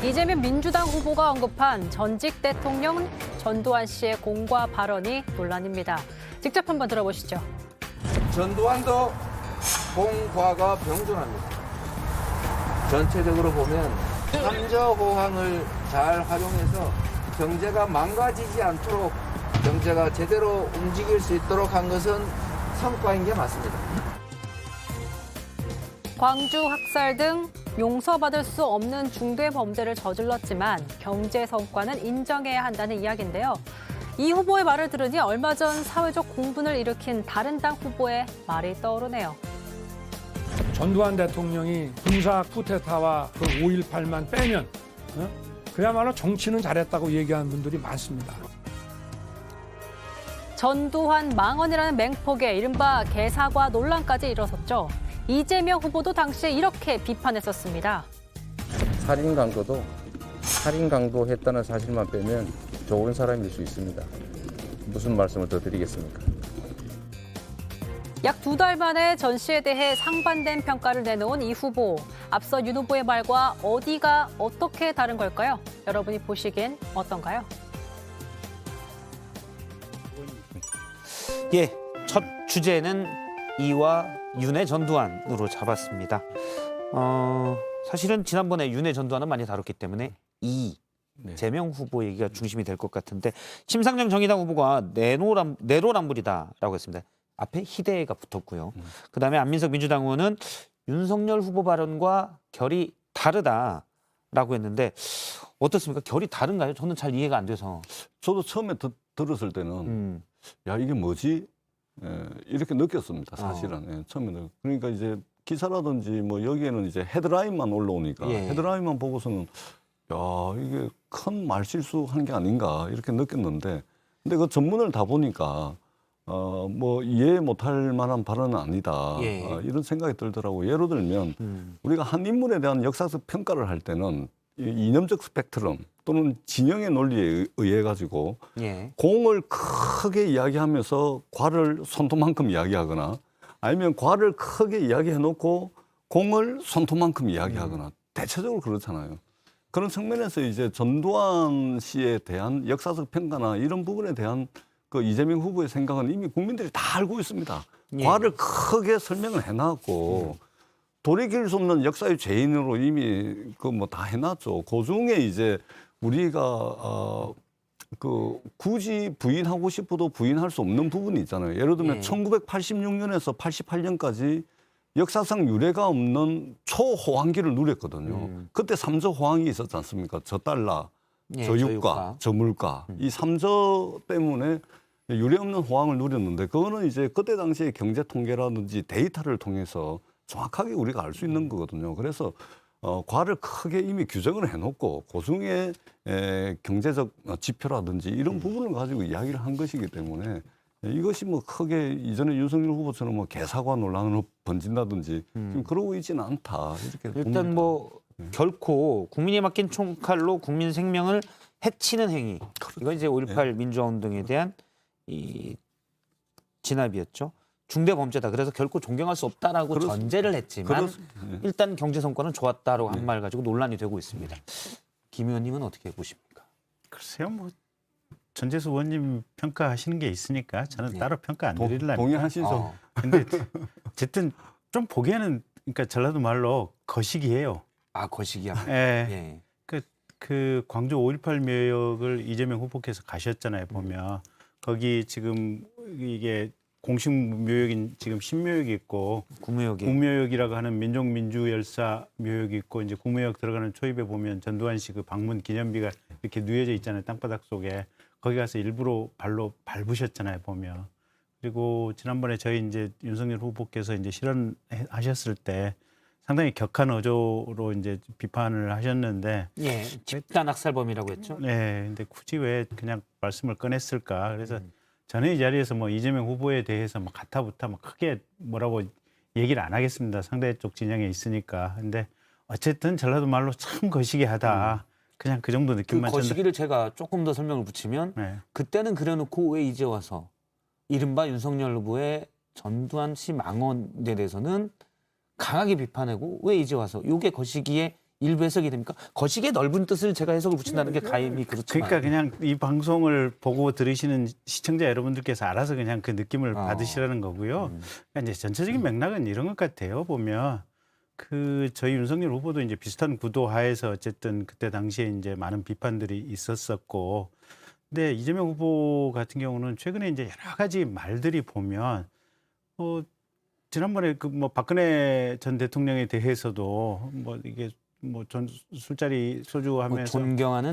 이재명 민주당 후보가 언급한 전직 대통령 전두환 씨의 공과 발언이 논란입니다. 직접 한번 들어보시죠. 전두환도 공과가 병존합니다. 전체적으로 보면 삼저호황을 잘 활용해서 경제가 망가지지 않도록 경제가 제대로 움직일 수 있도록 한 것은 성과인 게 맞습니다. 광주 학살 등 용서받을 수 없는 중대 범죄를 저질렀지만 경제 성과는 인정해야 한다는 이야기인데요. 이 후보의 말을 들으니 얼마 전 사회적 공분을 일으킨 다른 당 후보의 말이 떠오르네요. 전두환 대통령이 군사 쿠데타와 그 5.18만 빼면 그야말로 정치는 잘했다고 얘기하는 분들이 많습니다. 전두환 망언이라는 맹폭에 이른바 개사과 논란까지 일어섰죠. 이재명 후보도 당시에 이렇게 비판했었습니다. 살인 강도 했다는 사실만 빼면 좋은 사람일 수 있습니다. 무슨 말씀을 더 드리겠습니까? 약 2달 만에 전 씨에 대해 상반된 평가를 내놓은 이 후보. 앞서 윤 후보의 말과 어디가 어떻게 다른 걸까요? 여러분이 보시기엔 어떤가요? 예, 첫 주제는 이와 윤의 전두환으로 잡았습니다. 사실은 지난번에 윤의 전두환은 많이 다뤘기 때문에 이재명 후보 얘기가 중심이 될 것 같은데 심상정 정의당 후보가 내로남불이다라고 했습니다. 앞에 희대가 붙었고요. 그다음에 안민석 민주당 의원은 윤석열 후보 발언과 결이 다르다라고 했는데 어떻습니까? 결이 다른가요? 저는 잘 이해가 안 돼서. 저도 처음에 들었을 때는 야 이게 뭐지? 이렇게 느꼈습니다. 사실은 처음에는. 그러니까 이제 기사라든지 뭐 여기에는 이제 헤드라인만 올라오니까 헤드라인만 보고서는 야 이게 큰 말실수한 게 아닌가 이렇게 느꼈는데 근데 그 전문을 다 보니까 뭐 이해 못할 만한 발언은 아니다 이런 생각이 들더라고요. 예를 들면 우리가 한 인물에 대한 역사적 평가를 할 때는 이념적 스펙트럼 또는 진영의 논리에 의해 가지고 공을 크게 이야기하면서 과를 손톱만큼 이야기하거나 아니면 과를 크게 이야기해놓고 공을 손톱만큼 이야기하거나 대체적으로 그렇잖아요. 그런 측면에서 이제 전두환 씨에 대한 역사적 평가나 이런 부분에 대한 그 이재명 후보의 생각은 이미 국민들이 다 알고 있습니다. 과를 크게 설명을 해놨고 돌이킬 수 없는 역사의 죄인으로 이미 그 뭐 다 해놨죠. 그 중에 이제 우리가 그 굳이 부인하고 싶어도 부인할 수 없는 부분이 있잖아요. 예를 들면 1986년에서 88년까지 역사상 유례가 없는 초호황기를 누렸거든요. 그때 삼저 호황이 있었지 않습니까? 저달러, 저유가, 저물가 이 삼저 때문에 유례 없는 호황을 누렸는데 그거는 이제 그때 당시에 경제 통계라든지 데이터를 통해서 정확하게 우리가 알 수 있는 거거든요. 그래서 과를 크게 이미 규정을 해놓고 그중에 경제적 지표라든지 이런 부분을 가지고 이야기를 한 것이기 때문에 이것이 뭐 크게 이전에 윤석열 후보처럼 뭐 개사과 논란으로 번진다든지 지금 그러고 있지는 않다 이렇게 일단 봅니다. 뭐 결코 국민이 맡긴 총칼로 국민 생명을 해치는 행위. 이건 이제 5.18 민주화 운동에 대한 이 진압이었죠. 중대 범죄다. 그래서 결코 존경할 수 없다라고 전제를 했지만 일단 경제 성과는 좋았다라고 한 말 가지고 논란이 되고 있습니다. 김 의원님은 어떻게 보십니까? 글쎄요, 뭐 전재수 의원님 평가하시는 게 있으니까 저는 따로 평가 안 드리려니까. 동의하시죠? 근데 어쨌든 좀 보기에는 그러니까 전라도 말로 거시기해요. 아, 거시기야. 예. 그 광주 5.18 묘역을 이재명 후보께서 가셨잖아요. 보면 거기 지금 이게 공식 묘역인 지금 신묘역이 있고 구묘역이라고 하는 민족민주열사 묘역이 있고 이제 구묘역 들어가는 초입에 보면 전두환 씨 그 방문 기념비가 이렇게 누워져 있잖아요. 땅바닥 속에. 거기 가서 일부러 발로 밟으셨잖아요. 보면. 그리고 지난번에 저희 이제 윤석열 후보께서 이제 실언하셨을 때 상당히 격한 어조로 이제 비판을 하셨는데 집단 학살범이라고 했죠. 네. 근데 굳이 왜 그냥 말씀을 꺼냈을까? 그래서 저는 이 자리에서 뭐 이재명 후보에 대해서 뭐 가타부타 뭐 크게 뭐라고 얘기를 안 하겠습니다. 상대 쪽 진영에 있으니까. 근데 어쨌든 전라도 말로 참 거시기하다. 그냥 그 정도 느낌만. 그 거시기를 제가 조금 더 설명을 붙이면 그때는 그래놓고 왜 이제 와서 이른바 윤석열 후보의 전두환 씨 망언에 대해서는 강하게 비판하고 왜 이제 와서 이게 거시기에 일부 해석이 됩니까? 거시기의 넓은 뜻을 제가 해석을 붙인다는 게 가임이 그렇지만. 그러니까 그냥 이 방송을 보고 들으시는 시청자 여러분들께서 알아서 그냥 그 느낌을 받으시라는 거고요. 그러니까 이제 전체적인 맥락은 이런 것 같아요. 보면 그 저희 윤석열 후보도 이제 비슷한 구도 하에서 어쨌든 그때 당시에 이제 많은 비판들이 있었었고, 근데 이재명 후보 같은 경우는 최근에 이제 여러 가지 말들이 보면 지난번에 그 뭐 박근혜 전 대통령에 대해서도 뭐 이게 뭐 술자리 소주하면서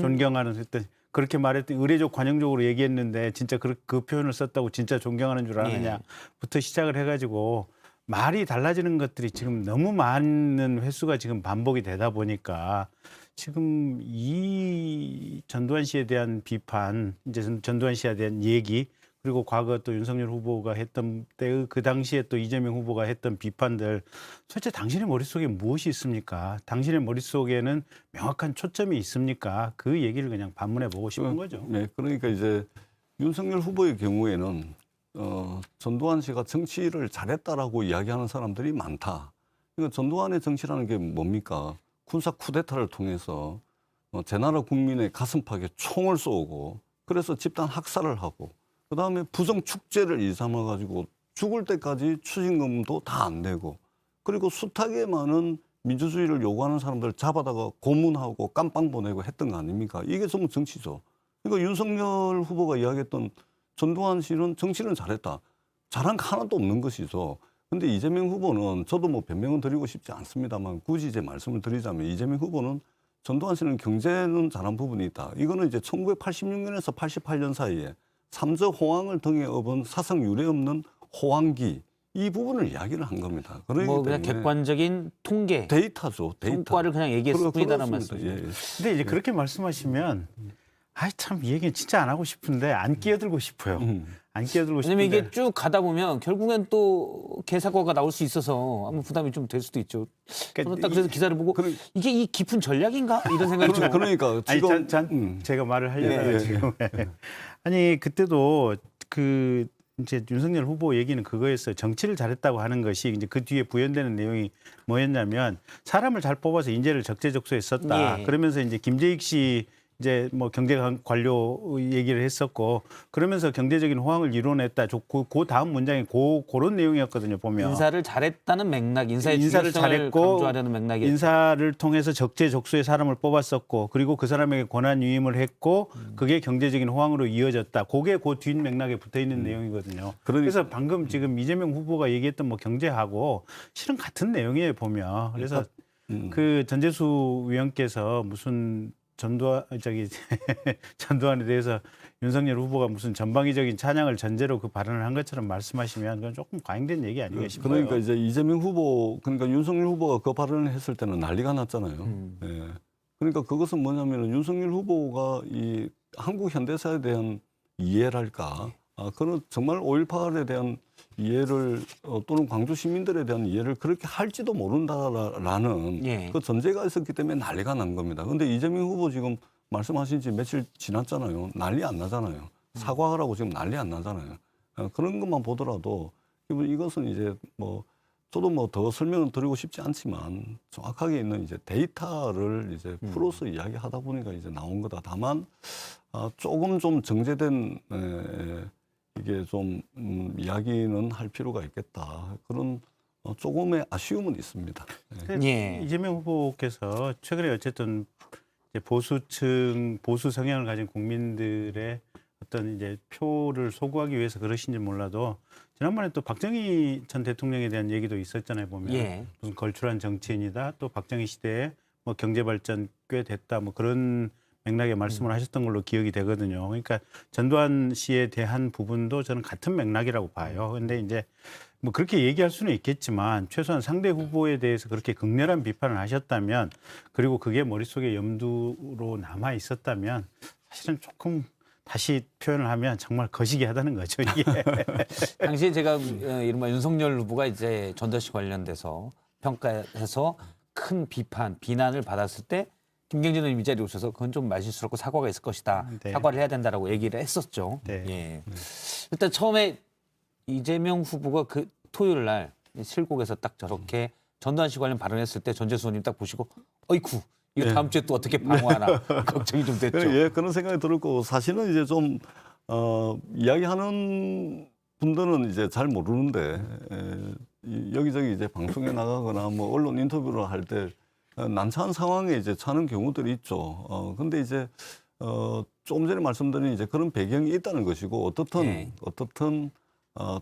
존경하는 했던 그렇게 말했던 의례적 관용적으로 얘기했는데 진짜 그 표현을 썼다고 진짜 존경하는 줄 아느냐부터 시작을 해가지고 말이 달라지는 것들이 지금 너무 많은 횟수가 지금 반복이 되다 보니까 지금 이 전두환 씨에 대한 비판, 이제 전두환 씨에 대한 얘기, 그리고 과거 또 윤석열 후보가 했던 때의 그 당시에 또 이재명 후보가 했던 비판들, 도대체 당신의 머릿속에 무엇이 있습니까? 당신의 머릿속에는 명확한 초점이 있습니까? 그 얘기를 그냥 반문해 보고 싶은 거죠. 네, 그러니까 이제 윤석열 후보의 경우에는 전두환 씨가 정치를 잘했다라고 이야기하는 사람들이 많다. 그러니까 전두환의 정치라는 게 뭡니까? 군사 쿠데타를 통해서 제 나라 국민의 가슴팍에 총을 쏘고 그래서 집단 학살을 하고 그다음에 부정 축제를 일삼아 가지고 죽을 때까지 추징금도 다 안 내고 그리고 숱하게 많은 민주주의를 요구하는 사람들 잡아다가 고문하고 깜빵 보내고 했던 거 아닙니까? 이게 전부 정치죠. 그러니까 윤석열 후보가 이야기했던 전두환 씨는 정치는 잘했다. 잘한 거 하나도 없는 것이죠. 근데 이재명 후보는 저도 뭐 변명은 드리고 싶지 않습니다만 굳이 이제 말씀을 드리자면 이재명 후보는 전두환 씨는 경제는 잘한 부분이 있다. 이거는 이제 1986년에서 88년 사이에 삼저 호황을 등에 업은 사상 유례 없는 호황기 이 부분을 이야기를 한 겁니다. 뭐 그냥 객관적인 통계, 데이터죠. 데이터. 성과를 그냥 얘기했을 뿐이다라는 말씀이죠. 예. 근데 이제 그렇게 말씀하시면 참 이 얘기는 진짜 안 하고 싶은데 안 끼어들고 싶어요. 안 끼어들고 싶은데. 왜냐면 이게 쭉 가다 보면 결국엔 또 개사과가 나올 수 있어서 아무 부담이 좀 될 수도 있죠. 저는 딱 그래서 기사를 보고 이게 이 깊은 전략인가 이런 생각이 좀. 그러니까 지금 제가 말을 하려다가 지금 아니 그때도 그 이제 윤석열 후보 얘기는 그거였어요. 정치를 잘했다고 하는 것이 이제 그 뒤에 부연되는 내용이 뭐였냐면 사람을 잘 뽑아서 인재를 적재적소에 썼다. 그러면서 이제 김재익 씨 이제 뭐 경제 관료 얘기를 했었고 그러면서 경제적인 호황을 이뤄냈다. 그 다음 문장이 그런 내용이었거든요. 보면 인사를 잘했다는 맥락, 인사를 잘했고 강조하려는 맥락이 인사를 통해서 적재적소의 사람을 뽑았었고 그리고 그 사람에게 권한 위임을 했고 그게 경제적인 호황으로 이어졌다. 그게 그 뒷 맥락에 붙어 있는 내용이거든요. 그래서 방금 지금 이재명 후보가 얘기했던 뭐 경제하고 실은 같은 내용이에요 보면. 그래서 그 전재수 위원께서 무슨 전두환에 대해서 윤석열 후보가 무슨 전방위적인 찬양을 전제로 그 발언을 한 것처럼 말씀하시면 그건 조금 과잉된 얘기 아니겠 싶어요. 그러니까 이제 이재명 후보, 그러니까 윤석열 후보가 그 발언을 했을 때는 난리가 났잖아요. 예. 그러니까 그것은 뭐냐면 윤석열 후보가 이 한국 현대사에 대한 이해랄까, 그는 정말 5.18에 대한 이해를 또는 광주 시민들에 대한 이해를 그렇게 할지도 모른다라는 그 전제가 있었기 때문에 난리가 난 겁니다. 그런데 이재명 후보 지금 말씀하신 지 며칠 지났잖아요. 난리 안 나잖아요. 사과하라고 지금 난리 안 나잖아요. 그런 것만 보더라도 이것은 이제 뭐 저도 뭐 더 설명을 드리고 싶지 않지만 정확하게 있는 이제 데이터를 이제 풀어서 이야기하다 보니까 이제 나온 거다. 다만 조금 좀 정제된 이게 좀 이야기는 할 필요가 있겠다. 그런 조금의 아쉬움은 있습니다. 이재명 후보께서 최근에 어쨌든 이제 보수층, 보수 성향을 가진 국민들의 어떤 이제 표를 소구하기 위해서 그러신지 몰라도 지난번에 또 박정희 전 대통령에 대한 얘기도 있었잖아요. 보면 무슨 걸출한 정치인이다. 또 박정희 시대에 뭐 경제 발전 꽤 됐다. 뭐 그런 맥락의 말씀을 하셨던 걸로 기억이 되거든요. 그러니까 전두환 씨에 대한 부분도 저는 같은 맥락이라고 봐요. 근데 이제 뭐 그렇게 얘기할 수는 있겠지만 최소한 상대 후보에 대해서 그렇게 극렬한 비판을 하셨다면 그리고 그게 머릿속에 염두로 남아 있었다면 사실은 조금 다시 표현을 하면 정말 거시기 하다는 거죠, 이게. 당시에 제가 이른바 윤석열 후보가 이제 전두환 씨 관련돼서 평가해서 큰 비난을 받았을 때 김경진 의원님 이 자리에 오셔서 그건 좀 말실수라고 사과가 있을 것이다. 사과를 해야 된다라고 얘기를 했었죠. 일단 처음에 이재명 후보가 그 토요일 날 실곡에서 딱 저렇게 전두환 씨 관련 발언했을 때 전재수 의원님 딱 보시고 어이쿠 이거 예. 다음 주에 또 어떻게 방어하나 걱정이 좀 됐죠. 예, 그런 생각이 들었고 사실은 이제 좀 이야기하는 분들은 이제 잘 모르는데 여기저기 이제 방송에 나가거나 뭐 언론 인터뷰를 할 때 난처한 상황에 이제 처하는 경우들이 있죠. 근데 이제 조금 전에 말씀드린 이제 그런 배경이 있다는 것이고 어떻든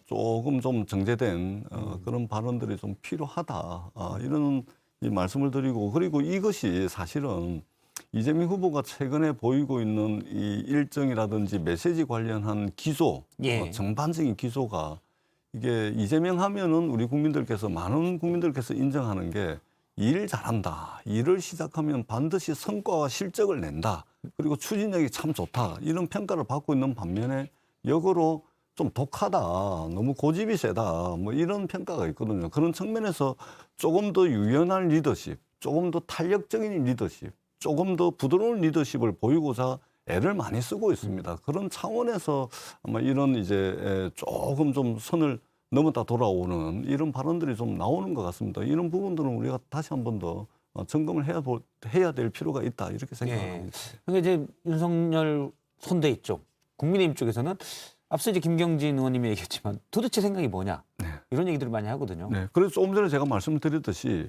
조금 좀 정제된 그런 발언들이 좀 필요하다 이런 이 말씀을 드리고 그리고 이것이 사실은 이재명 후보가 최근에 보이고 있는 이 일정이라든지 메시지 관련한 기조, 전반적인 기조가 이게 이재명 하면은 우리 국민들께서 많은 국민들께서 인정하는 게 일 잘한다. 일을 시작하면 반드시 성과와 실적을 낸다. 그리고 추진력이 참 좋다. 이런 평가를 받고 있는 반면에 역으로 좀 독하다. 너무 고집이 세다. 뭐 이런 평가가 있거든요. 그런 측면에서 조금 더 유연한 리더십, 조금 더 탄력적인 리더십, 조금 더 부드러운 리더십을 보이고자 애를 많이 쓰고 있습니다. 그런 차원에서 아마 이런 이제 조금 좀 선을 넘었다 돌아오는 이런 발언들이 좀 나오는 것 같습니다. 이런 부분들은 우리가 다시 한 번 더 점검을 해야 될 필요가 있다 이렇게 생각합니다. 그러니까 이제 윤석열 선대위 쪽, 국민의힘 쪽에서는 앞서 이제 김경진 의원님이 얘기했지만 도대체 생각이 뭐냐 이런 얘기들을 많이 하거든요. 네, 그래서 조금 전에 제가 말씀드렸듯이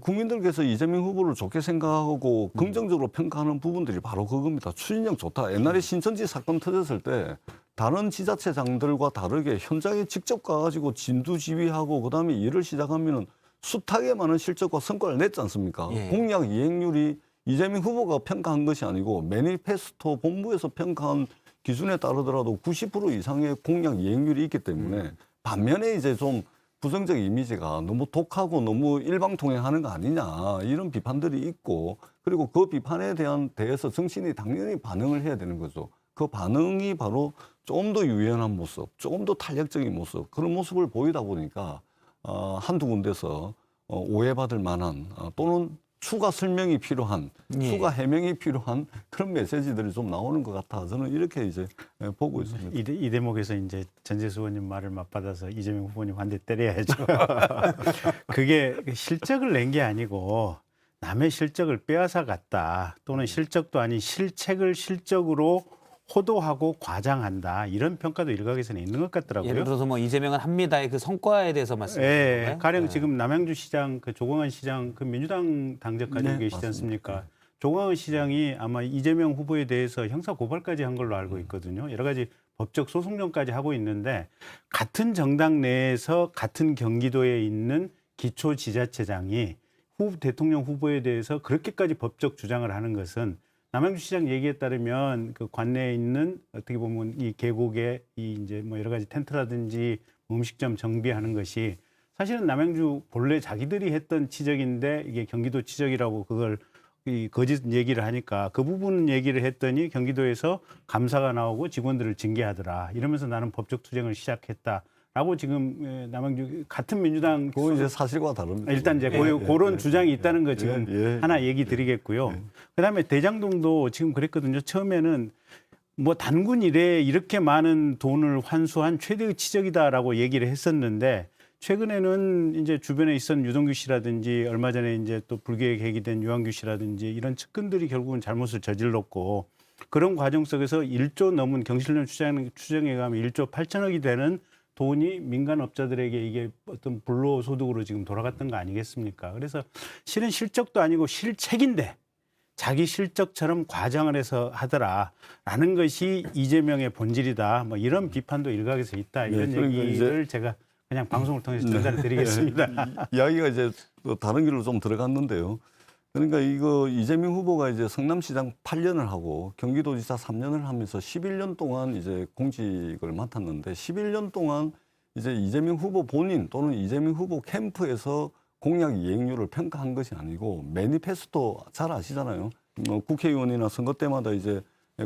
국민들께서 이재명 후보를 좋게 생각하고 긍정적으로 평가하는 부분들이 바로 그겁니다. 추진력 좋다. 옛날에 신천지 사건 터졌을 때 다른 지자체장들과 다르게 현장에 직접 가가지고 진두지휘하고 그다음에 일을 시작하면은 숱하게 많은 실적과 성과를 냈지 않습니까? 공약 이행률이 이재명 후보가 평가한 것이 아니고 매니페스토 본부에서 평가한 기준에 따르더라도 90% 이상의 공약 이행률이 있기 때문에 반면에 이제 좀 부정적 이미지가 너무 독하고 너무 일방통행하는 거 아니냐 이런 비판들이 있고 그리고 그 비판에 대해서 정치인이 당연히 반응을 해야 되는 거죠. 그 반응이 바로 조금 더 유연한 모습, 조금 더 탄력적인 모습 그런 모습을 보이다 보니까 한두 군데서 오해받을 만한 또는 추가 설명이 필요한, 추가 해명이 필요한 그런 메시지들이 좀 나오는 것 같아. 저는 이렇게 이제 보고 있습니다. 이 대목에서 이제 전재수 의원님 말을 맞받아서 이재명 후보님 한 대 때려야죠. 그게 실적을 낸 게 아니고 남의 실적을 빼앗아 갔다. 또는 실적도 아닌 실책을 실적으로 호도하고 과장한다. 이런 평가도 일각에서는 있는 것 같더라고요. 예를 들어서 뭐 이재명은 합니다의 그 성과에 대해서 말씀하시는 건가요? 가령 지금 남양주 시장 그 조광은 시장 그 민주당 당적 가지고 계시지 않습니까? 조광은 시장이 아마 이재명 후보에 대해서 형사 고발까지 한 걸로 알고 있거든요. 여러 가지 법적 소송전까지 하고 있는데 같은 정당 내에서 같은 경기도에 있는 기초지자체장이 대통령 후보에 대해서 그렇게까지 법적 주장을 하는 것은 남양주시장 얘기에 따르면 그 관내에 있는 어떻게 보면 이 계곡에 이 이제 뭐 여러 가지 텐트라든지 음식점 정비하는 것이 사실은 남양주 본래 자기들이 했던 지적인데 이게 경기도 지적이라고 그걸 이 거짓 얘기를 하니까 그 부분 얘기를 했더니 경기도에서 감사가 나오고 직원들을 징계하더라 이러면서 나는 법적 투쟁을 시작했다. 라고 지금 남양주 같은 민주당 그건 이제 사실과 다릅니다. 일단 이제 그런 주장이 있다는 거 지금 하나 얘기 드리겠고요. 그다음에 대장동도 지금 그랬거든요. 처음에는 뭐 단군 이래에 이렇게 많은 돈을 환수한 최대의 치적이다라고 얘기를 했었는데 최근에는 이제 주변에 있었던 유동규 씨라든지 얼마 전에 이제 또 불교에 계기된 유한규 씨라든지 이런 측근들이 결국은 잘못을 저질렀고 그런 과정 속에서 1조 넘은 경실련 추정에 가면 1조 8천억이 되는 돈이 민간업자들에게 이게 어떤 불로소득으로 지금 돌아갔던 거 아니겠습니까? 그래서 실은 실적도 아니고 실책인데 자기 실적처럼 과장을 해서 하더라라는 것이 이재명의 본질이다. 뭐 이런 비판도 일각에서 있다. 이런 얘기를 제가 그냥 방송을 통해서 전달해 드리겠습니다. 이야기가 이제 다른 길로 좀 들어갔는데요. 그러니까 이거 이재명 후보가 이제 성남시장 8년을 하고 경기도지사 3년을 하면서 11년 동안 이제 공직을 맡았는데 11년 동안 이제 이재명 후보 본인 또는 이재명 후보 캠프에서 공약 이행률을 평가한 것이 아니고 매니페스토 잘 아시잖아요. 국회의원이나 선거 때마다 이제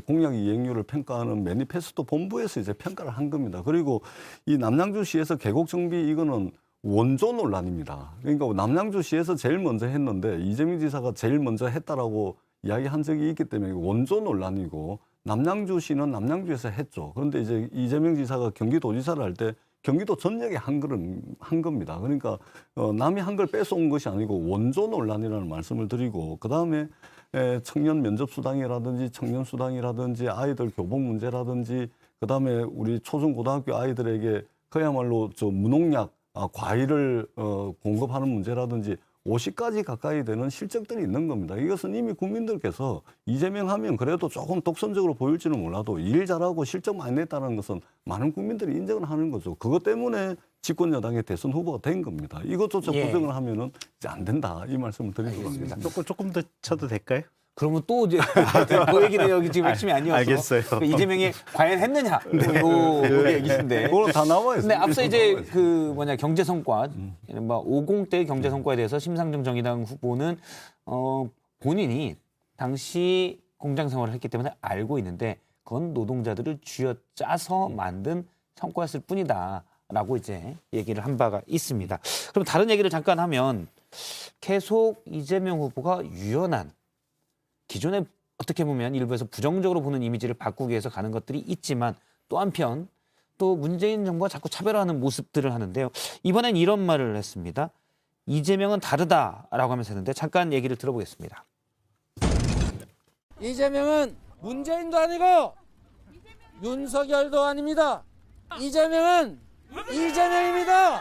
공약 이행률을 평가하는 매니페스토 본부에서 이제 평가를 한 겁니다. 그리고 이 남양주시에서 계곡 정비 이거는 원조 논란입니다. 그러니까 남양주시에서 제일 먼저 했는데 이재명 지사가 제일 먼저 했다라고 이야기한 적이 있기 때문에 원조 논란이고 남양주시는 남양주에서 했죠. 그런데 이제 이재명 지사가 경기도지사를 할 때 경기도 전역에 한 겁니다. 그러니까 남이 한 걸 뺏어온 것이 아니고 원조 논란이라는 말씀을 드리고 그다음에 청년 면접 수당이라든지 청년 수당이라든지 아이들 교복 문제라든지 그다음에 우리 초중고등학교 아이들에게 그야말로 저 무농약 과일을 공급하는 문제라든지 50가지 가까이 되는 실적들이 있는 겁니다. 이것은 이미 국민들께서 이재명 하면 그래도 조금 독선적으로 보일지는 몰라도 일 잘하고 실적 많이 냈다는 것은 많은 국민들이 인정을 하는 거죠. 그것 때문에 집권 여당의 대선 후보가 된 겁니다. 이것조차 예. 부정을 하면은 이제 안 된다 이 말씀을 드리고 있습니다. 조금 더 쳐도 될까요? 그러면 또 이제 그 얘기는 여기 지금 핵심이 아니어서 알겠어요. 그러니까 이재명이 과연 했느냐 요 얘기인데. 그거는 다 나와 있습니다. 근데 앞서 이제 그 뭐냐 경제 성과, 뭐 50대 경제 성과에 대해서 심상정 정의당 후보는 본인이 당시 공장 생활을 했기 때문에 알고 있는데 그건 노동자들을 쥐어짜서 만든 성과였을 뿐이다라고 이제 얘기를 한 바가 있습니다. 그럼 다른 얘기를 잠깐 하면 계속 이재명 후보가 유연한 기존에 어떻게 보면 일부에서 부정적으로 보는 이미지를 바꾸기 위해서 가는 것들이 있지만 또 한편 또 문재인 정부가 자꾸 차별화하는 모습들을 하는데요. 이번엔 이런 말을 했습니다. 이재명은 다르다라고 하면서 했는데 잠깐 얘기를 들어보겠습니다. 이재명은 문재인도 아니고 윤석열도 아닙니다. 이재명은 이재명입니다.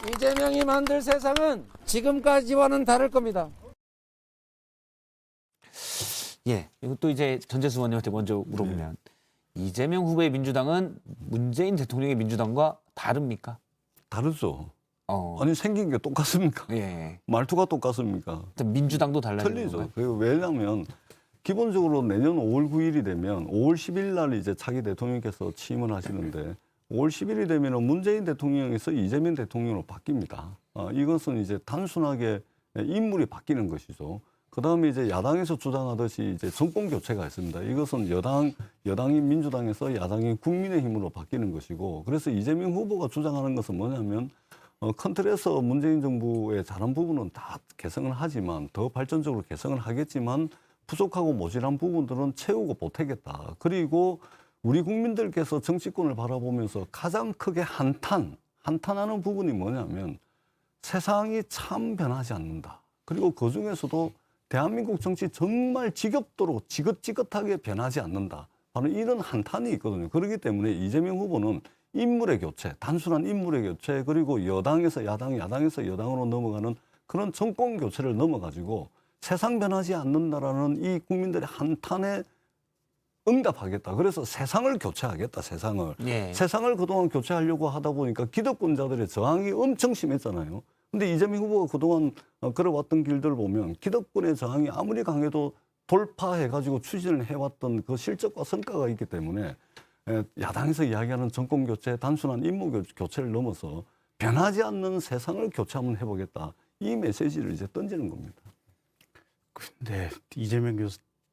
이재명이 만들 세상은 지금까지와는 다를 겁니다. 예, 이것도 이제 전재수 의원님한테 먼저 물어보면 이재명 후보의 민주당은 문재인 대통령의 민주당과 다릅니까? 다르죠. 아니 생긴 게 똑같습니까? 예. 말투가 똑같습니까? 민주당도 달라지는 틀리죠. 건가요? 그리고 왜냐하면 기본적으로 내년 5월 9일이 되면 5월 10일 날 이제 차기 대통령께서 취임을 하시는데 5월 10일이 되면은 문재인 대통령에서 이재명 대통령으로 바뀝니다. 이것은 이제 단순하게 인물이 바뀌는 것이죠. 그다음에 이제 야당에서 주장하듯이 이제 정권 교체가 있습니다. 이것은 여당인 민주당에서 야당인 국민의힘으로 바뀌는 것이고, 그래서 이재명 후보가 주장하는 것은 뭐냐면 큰 틀에서 문재인 정부의 잘한 부분은 다 개성을 하지만 더 발전적으로 개성을 하겠지만 부족하고 모자란 부분들은 채우고 보태겠다. 그리고 우리 국민들께서 정치권을 바라보면서 가장 크게 한탄하는 부분이 뭐냐면 세상이 참 변하지 않는다. 그리고 그 중에서도 대한민국 정치 정말 지겹도록 지긋지긋하게 변하지 않는다. 바로 이런 한탄이 있거든요. 그렇기 때문에 이재명 후보는 인물의 교체, 단순한 인물의 교체, 그리고 여당에서 야당, 야당에서 여당으로 넘어가는 그런 정권 교체를 넘어가지고 세상 변하지 않는다라는 이 국민들의 한탄에 응답하겠다. 그래서 세상을 교체하겠다, 세상을. 예. 세상을 그동안 교체하려고 하다 보니까 기득권자들의 저항이 엄청 심했잖아요. 근데 이재명 후보가 그동안 걸어왔던 길들을 보면 기득권의 저항이 아무리 강해도 돌파해가지고 추진을 해왔던 그 실적과 성과가 있기 때문에 야당에서 이야기하는 정권 교체, 단순한 임무 교체를 넘어서 변하지 않는 세상을 교체 한번 해보겠다. 이 메시지를 이제 던지는 겁니다. 근데 이재명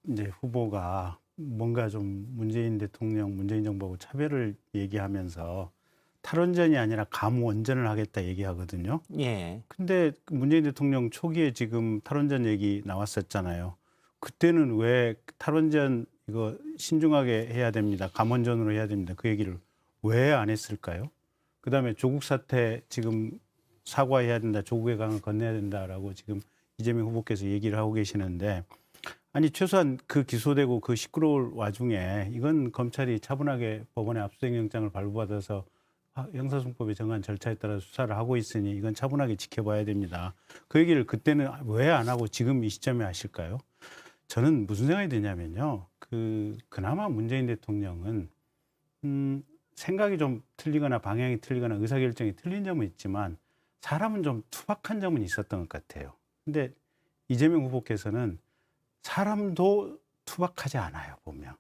이제 후보가 뭔가 좀 문재인 대통령, 문재인 정부하고 차별을 얘기하면서 탈원전이 아니라 감원전을 하겠다 얘기하거든요. 예. 근데 문재인 대통령 초기에 지금 탈원전 얘기 나왔었잖아요. 그때는 왜 탈원전 이거 신중하게 해야 됩니다. 감원전으로 해야 됩니다. 그 얘기를 왜 안 했을까요? 그다음에 조국 사태 지금 사과해야 된다. 조국의 강을 건너야 된다라고 지금 이재명 후보께서 얘기를 하고 계시는데, 아니 최소한 그 기소되고 그 시끄러울 와중에 이건 검찰이 차분하게 법원에 압수수색영장을 발부받아서 형사소송법에 정한 절차에 따라 수사를 하고 있으니 이건 차분하게 지켜봐야 됩니다. 그 얘기를 그때는 왜 안 하고 지금 이 시점에 하실까요? 저는 무슨 생각이 드냐면요. 그나마 문재인 대통령은 생각이 좀 틀리거나 방향이 틀리거나 의사결정이 틀린 점은 있지만 사람은 좀 투박한 점은 있었던 것 같아요. 근데 이재명 후보께서는 사람도 투박하지 않아요, 보면.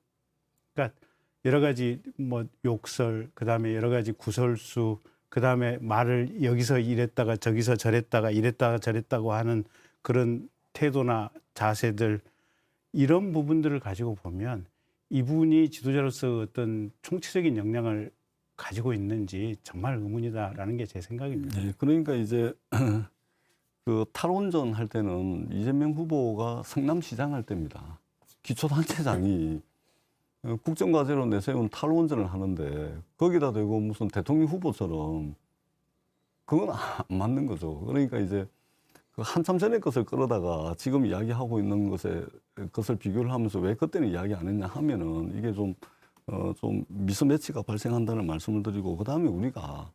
그러니까 여러 가지 뭐 욕설, 그다음에 여러 가지 구설수, 그다음에 말을 여기서 이랬다가 저기서 저랬다가 이랬다가 저랬다고 하는 그런 태도나 자세들, 이런 부분들을 가지고 보면 이분이 지도자로서 어떤 총체적인 역량을 가지고 있는지 정말 의문이다라는 게 제 생각입니다. 네, 그러니까 이제 그 탈원전 할 때는 이재명 후보가 성남시장 할 때입니다. 기초단체장이 국정과제로 내세운 탈원전을 하는데 거기다 대고 무슨 대통령 후보처럼 그건 안 맞는 거죠. 그러니까 이제 그 한참 전에 것을 끌어다가 지금 이야기하고 있는 것을 비교를 하면서 왜 그때는 이야기 안 했냐 하면은 이게 좀 미스매치가 발생한다는 말씀을 드리고, 그 다음에 우리가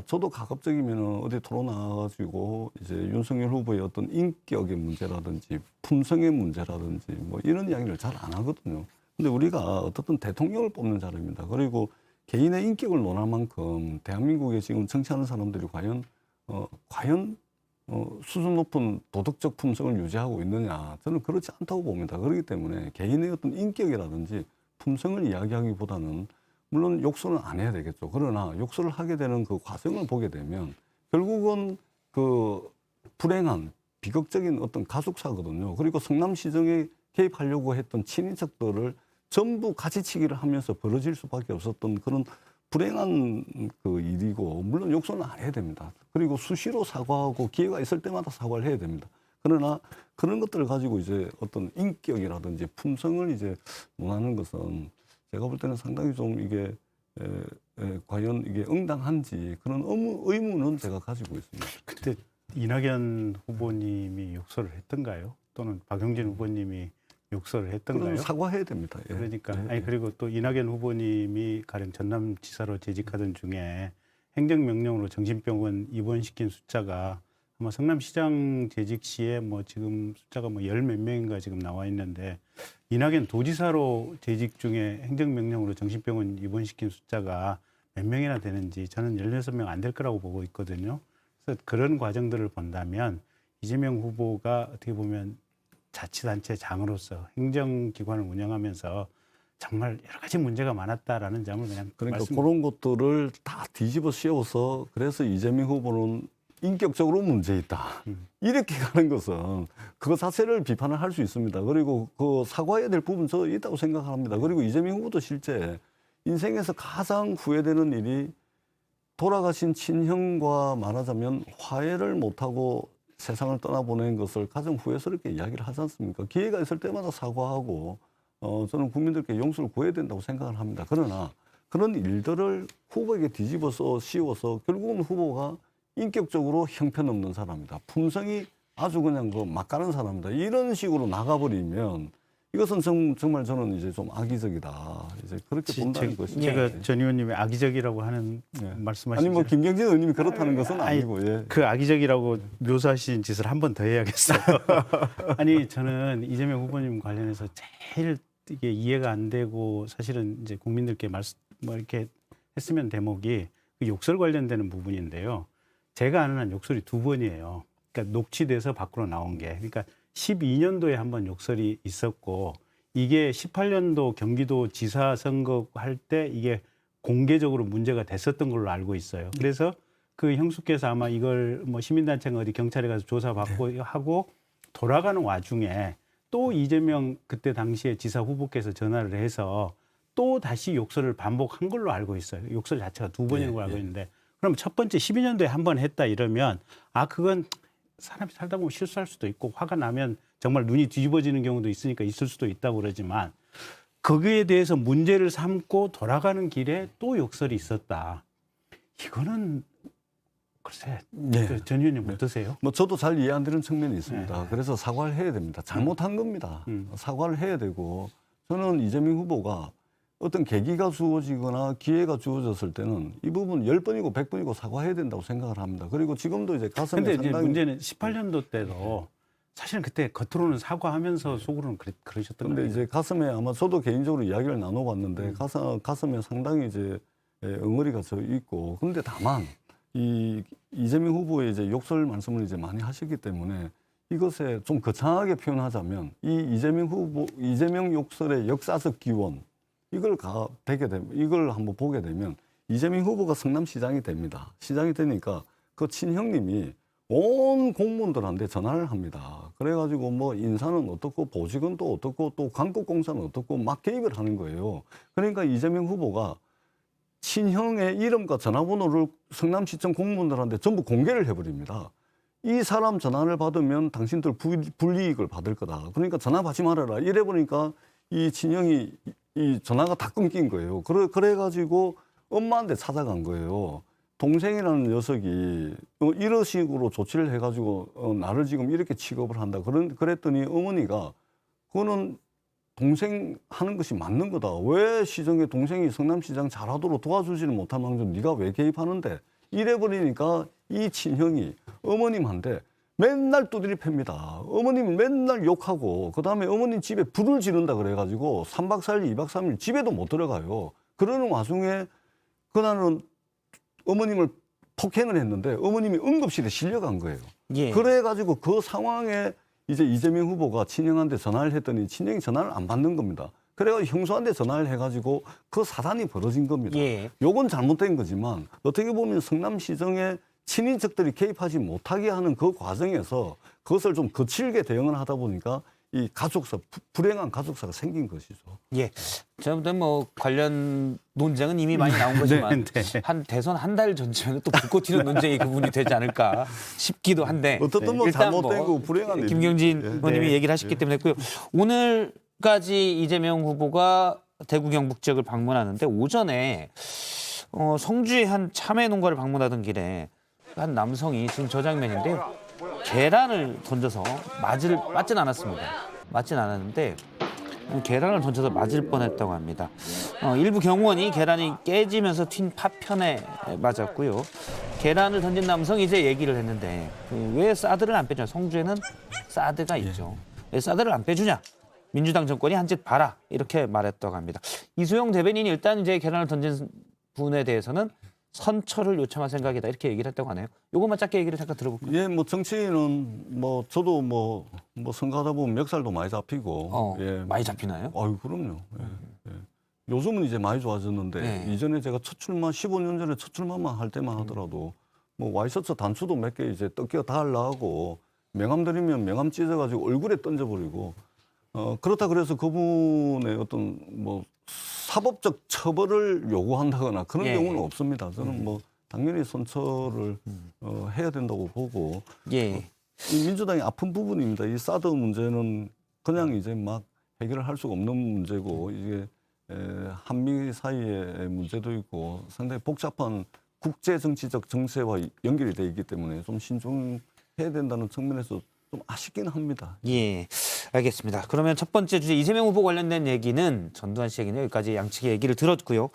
저도 가급적이면 어디 토론 나가가지고 이제 윤석열 후보의 어떤 인격의 문제라든지 품성의 문제라든지 뭐 이런 이야기를 잘 안 하거든요. 근데 우리가 어떻든 대통령을 뽑는 자리입니다. 그리고 개인의 인격을 논할 만큼 대한민국에 지금 정치하는 사람들이 과연 수준 높은 도덕적 품성을 유지하고 있느냐, 저는 그렇지 않다고 봅니다. 그렇기 때문에 개인의 어떤 인격이라든지 품성을 이야기하기보다는 물론 욕설은 안 해야 되겠죠. 그러나 욕설을 하게 되는 그 과정을 보게 되면 결국은 그 불행한 비극적인 어떤 가속사거든요. 그리고 성남시정에 개입하려고 했던 친인척들을 전부 가지치기를 하면서 벌어질 수밖에 없었던 그런 불행한 그 일이고, 물론 욕설은 안 해야 됩니다. 그리고 수시로 사과하고 기회가 있을 때마다 사과를 해야 됩니다. 그러나 그런 것들을 가지고 이제 어떤 인격이라든지 품성을 이제 논하는 것은 제가 볼 때는 상당히 좀 이게 과연 이게 응당한지 그런 의문은 제가 가지고 있습니다. 그때 이낙연 후보님이 욕설을 했던가요? 또는 박용진 후보님이 욕설을 했던가요? 그럼 사과해야 됩니다. 예. 그러니까 예. 아니 그리고 또 이낙연 후보님이 가령 전남지사로 재직하던 중에 행정명령으로 정신병원 입원시킨 숫자가 아마 성남시장 재직 시에 뭐 지금 숫자가 뭐 열 몇 명인가 지금 나와 있는데, 이낙연 도지사로 재직 중에 행정명령으로 정신병원 입원시킨 숫자가 몇 명이나 되는지 저는 16명 안 될 거라고 보고 있거든요. 그래서 그런 과정들을 본다면 이재명 후보가 어떻게 보면 자치단체 장으로서 행정기관을 운영하면서 정말 여러 가지 문제가 많았다라는 점을 그냥 그러니까 그런 것들을 다 뒤집어 씌워서 그래서 이재명 후보는 인격적으로 문제 있다. 이렇게 가는 것은 그거 자체를 비판을 할 수 있습니다. 그리고 그 사과해야 될 부분 저 있다고 생각합니다. 그리고 이재명 후보도 실제 인생에서 가장 후회되는 일이 돌아가신 친형과 말하자면 화해를 못하고 세상을 떠나보낸 것을 가장 후회스럽게 이야기를 하지 않습니까? 기회가 있을 때마다 사과하고 저는 국민들께 용서를 구해야 된다고 생각을 합니다. 그러나 그런 일들을 후보에게 뒤집어서 씌워서 결국은 후보가 인격적으로 형편없는 사람이다. 품성이 아주 그냥 그 막가는 사람이다. 이런 식으로 나가버리면 이것은 정말 저는 이제 좀 악의적이다. 이제 그렇게 본다는 것입니다. 제가 전 의원님이 악의적이라고 하는 말씀하신 아니 뭐 김경진 의원님이 그렇다는 것은 아니고 예. 그 악의적이라고 묘사하신 짓을 한 번 더 해야겠어요. 아니 저는 이재명 후보님 관련해서 제일 이게 이해가 안 되고 사실은 이제 국민들께 뭐 이렇게 했으면 대목이 그 욕설 관련되는 부분인데요. 제가 아는 한 욕설이 2번이에요. 그러니까 녹취돼서 밖으로 나온 게. 그러니까 12년도에 한 번 욕설이 있었고 이게 18년도 경기도 지사 선거 할 때 이게 공개적으로 문제가 됐었던 걸로 알고 있어요. 그래서 그 형수께서 아마 이걸 뭐 시민단체가 어디 경찰에 가서 조사받고 하고 돌아가는 와중에 또 이재명 그때 당시에 지사 후보께서 전화를 해서 또 다시 욕설을 반복한 걸로 알고 있어요. 욕설 자체가 2번인 걸로 알고 있는데, 그럼 첫 번째 12년도에 한 번 했다 이러면 그건 사람이 살다 보면 실수할 수도 있고 화가 나면 정말 눈이 뒤집어지는 경우도 있으니까 있을 수도 있다고 그러지만 거기에 대해서 문제를 삼고 돌아가는 길에 또 욕설이 있었다. 이거는 글쎄 전 의원님 어떠세요? 뭐 저도 잘 이해 안 되는 측면이 있습니다. 그래서 사과를 해야 됩니다. 잘못한 겁니다. 사과를 해야 되고, 저는 이재명 후보가 어떤 계기가 주어지거나 기회가 주어졌을 때는 이 부분 10번이고 100번이고 사과해야 된다고 생각을 합니다. 그리고 지금도 이제 가슴에 근데 상당히 문제는 18년도 때도 사실은 그때 겉으로는 사과하면서 속으로는 그러셨던 거예요. 근데 이제 가슴에 아마 저도 개인적으로 이야기를 나눠봤는데 가슴에 상당히 이제 응어리가 져 있고, 근데 다만 이재명 후보의 이제 욕설 말씀을 이제 많이 하셨기 때문에 이것에 좀 거창하게 표현하자면 이재명 욕설의 역사적 기원 이걸 이걸 한번 보게 되면 이재명 후보가 성남시장이 됩니다. 시장이 되니까 그 친형님이 온 공무원들한테 전화를 합니다. 그래가지고 뭐 인사는 어떻고 보직은 또 어떻고 또 광국공사는 어떻고 막 개입을 하는 거예요. 그러니까 이재명 후보가 친형의 이름과 전화번호를 성남시청 공무원들한테 전부 공개를 해버립니다. 이 사람 전화를 받으면 당신들 불이익을 받을 거다. 그러니까 전화 받지 말아라. 이래 보니까 이 친형이 이 전화가 다 끊긴 거예요. 그래가지고 엄마한테 찾아간 거예요. 동생이라는 녀석이 이런 식으로 조치를 해가지고 나를 지금 이렇게 취급을 한다. 그랬더니 어머니가 그거는 동생 하는 것이 맞는 거다. 왜 시정에 동생이 성남시장 잘하도록 도와주지는 못한 망정 네가 왜 개입하는데? 이래버리니까 이 친형이 어머님한테 맨날 두드리 팹니다. 어머님 맨날 욕하고 그다음에 어머님 집에 불을 지른다 그래가지고 3박 4일, 2박 3일 집에도 못 들어가요. 그러는 와중에 그날은 어머님을 폭행을 했는데 어머님이 응급실에 실려간 거예요. 예. 그래가지고 그 상황에 이제 이재명 후보가 친형한테 전화를 했더니 친형이 전화를 안 받는 겁니다. 그래가지고 형수한테 전화를 해가지고 그 사단이 벌어진 겁니다. 예. 요건 잘못된 거지만 어떻게 보면 성남시정에 친인척들이 개입하지 못하게 하는 그 과정에서 그것을 좀 거칠게 대응을 하다 보니까 이 가족사, 불행한 가족사가 생긴 것이죠. 예. 저부터 뭐 관련 논쟁은 이미 많이 나온 거지만 한 대선 한 달 전쯤에는 또 불꽃 튀는 논쟁이 그분이 되지 않을까 싶기도 한데 어떻든 뭐 일단 잘못된 거 불행한 김경진 일이죠. 의원님이 얘기를 하셨기 때문에 했고요. 오늘까지 이재명 후보가 대구 경북 지역을 방문하는데 오전에 성주의 한 참외 농가를 방문하던 길에 한 남성이 지금 저 장면인데요. 계란을 던져서 맞진 않았습니다. 맞진 않았는데 계란을 던져서 맞을 뻔했다고 합니다. 일부 경호원이 계란이 깨지면서 튄 파편에 맞았고요. 계란을 던진 남성이 이제 얘기를 했는데 왜 사드를 안 빼주냐? 성주에는 사드가 있죠. 왜 사드를 안 빼주냐? 민주당 정권이 한 짓 봐라 이렇게 말했다고 합니다. 이수영 대변인이 일단 이제 계란을 던진 분에 대해서는 선처를 요청할 생각이다 이렇게 얘기를 했다고 하네요. 요것만 짧게 얘기를 잠깐 들어볼까요? 예, 뭐 정치인은 뭐 저도 뭐 선거하다 보면 멱살도 많이 잡히고 예. 많이 잡히나요? 아유 그럼요. 예, 예. 요즘은 이제 많이 좋아졌는데 네. 이전에 제가 첫 출마 15년 전에 첫 출마만 할 때만 하더라도 뭐 와이셔츠 단추도 몇 개 이제 뜯겨 달라고 명함 드리면 명함 찢어가지고 얼굴에 던져버리고 그렇다 그래서 그분의 어떤 뭐 사법적 처벌을 요구한다거나 그런 예. 경우는 없습니다. 저는 뭐 당연히 선처를 해야 된다고 보고 예. 이 민주당이 아픈 부분입니다. 이 사드 문제는 그냥 이제 막 해결을 할 수가 없는 문제고 이게 한미 사이의 문제도 있고 상당히 복잡한 국제 정치적 정세와 연결이 돼 있기 때문에 좀 신중해야 된다는 측면에서 좀 아쉽긴 합니다. 예, 알겠습니다. 그러면 첫 번째 주제 이재명 후보 관련된 얘기는 전두환 씨 얘기는 여기까지 양측의 얘기를 들었고요.